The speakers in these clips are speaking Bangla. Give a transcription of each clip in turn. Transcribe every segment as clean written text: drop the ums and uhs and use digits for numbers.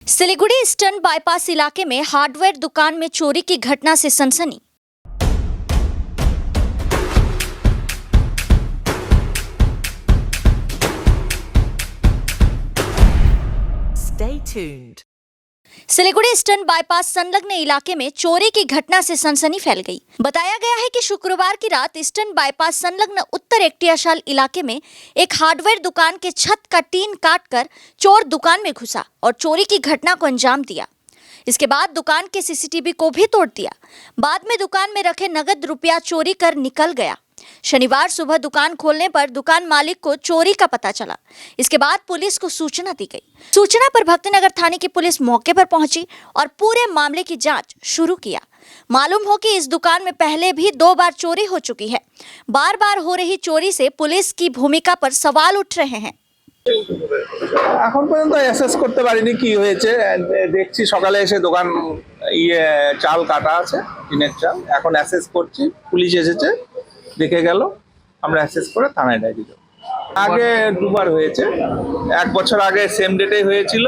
सिलीगुड़ी ईस्टर्न बाईपास इलाके में हार्डवेयर दुकान में चोरी की घटना से सनसनी। Stay tuned. Siliguri eastern bypass संलग्न इलाके में चोरी की घटना से सनसनी फैल गई। बताया गया है कि शुक्रवार की रात ईस्टर्न बाईपास संलग्न उत्तर एकटियाशाल इलाके में एक हार्डवेयर दुकान के छत का टीन काटकर चोर दुकान में घुसा और चोरी की घटना को अंजाम दिया। इसके बाद दुकान के सीसीटीवी को भी तोड़ दिया। बाद में दुकान में रखे नगद रुपया चोरी कर निकल गया। शनिवार सुबह दुकान खोलने पर दुकान मालिक को चोरी का पता चला। इसके बाद पुलिस को सूचना दी गई। सूचना पर भक्तिनगर थाने की पुलिस मौके पर पहुंची और पूरे मामले की जांच शुरू किया। मालूम हो कि इस दुकान में पहले भी 2 बार चोरी हो चुकी है। बार बार हो रही चोरी से पुलिस की भूमिका पर सवाल उठ रहे हैं। এখন পর্যন্ত অ্যাসেস করতে পারিনি কি হয়েছে। দেখছি সকালে এসে দোকান চাল কাটা আছে, টিনের চাল। এখন অ্যাসেস করছি, পুলিশ এসেছে, দেখে গেল, আমরা অ্যাসেস করে থানায় ডায়েরি দেব। আগে 2 বার হয়েছে, 1 বছর আগে সেম ডেটে হয়েছিল,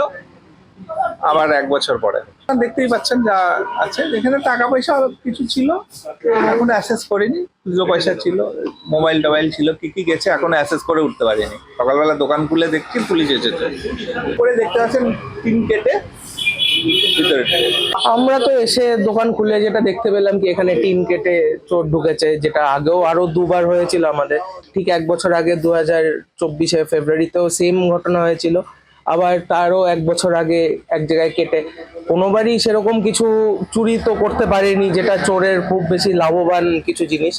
আবার 1 বছর পরে। দেখতেই পাচ্ছেন যা আছে, এখানে টাকা পয়সা কিছু ছিল, এখন অ্যাসেস করিনি। খুচরো পয়সা ছিল, মোবাইল টোবাইল ছিল, কি কি গেছে এখনো অ্যাসেস করে উঠতে পারিনি। সকালবেলা দোকান খুলে দেখছি পুলিশ এসেছে, উপরে দেখতে পাচ্ছেন টিন কেটে ভিতরে। আমরা তো এসে দোকান খুলে যেটা দেখতে পেলাম কি এখানে টিন কেটে চোর ঢুকেছে, যেটা আগেও আরো 2 বার হয়েছিল আমাদের। ঠিক 1 বছর আগে 2024 ফেব্রুয়ারিতেও সেম ঘটনা হয়েছিল। আবার তারও 1 বছর আগে এক জায়গায় কেটে। কোনোবারই সেরকম কিছু চুরি তো করতে পারেনি, যেটা চোরের খুব বেশি লাভবান কিছু জিনিস,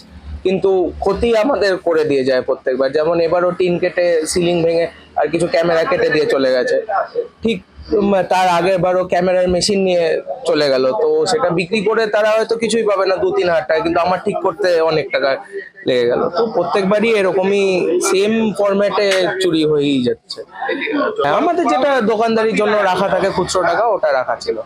কিন্তু ক্ষতি আমাদের করে দিয়ে যায় প্রত্যেকবার। যেমন এবারও টিন কেটে সিলিং ভেঙে আর কিছু ক্যামেরা কেটে দিয়ে চলে গেছে। ঠিক তার আগের বারও ক্যামেরার মেশিন নিয়ে চলে গেল, তো সেটা বিক্রি করে তারা হয়তো কিছুই পাবে না, 2-3 হাজার টাকা, কিন্তু আমার ঠিক করতে অনেক টাকা লেগে গেল। তো প্রত্যেকবারই এরকমই সেম ফরম্যাটে চুরি হয়েই যাচ্ছে। আমাদের যেটা দোকানদারির জন্য রাখা থাকে খুচরো টাকা, ওটা রাখা ছিল।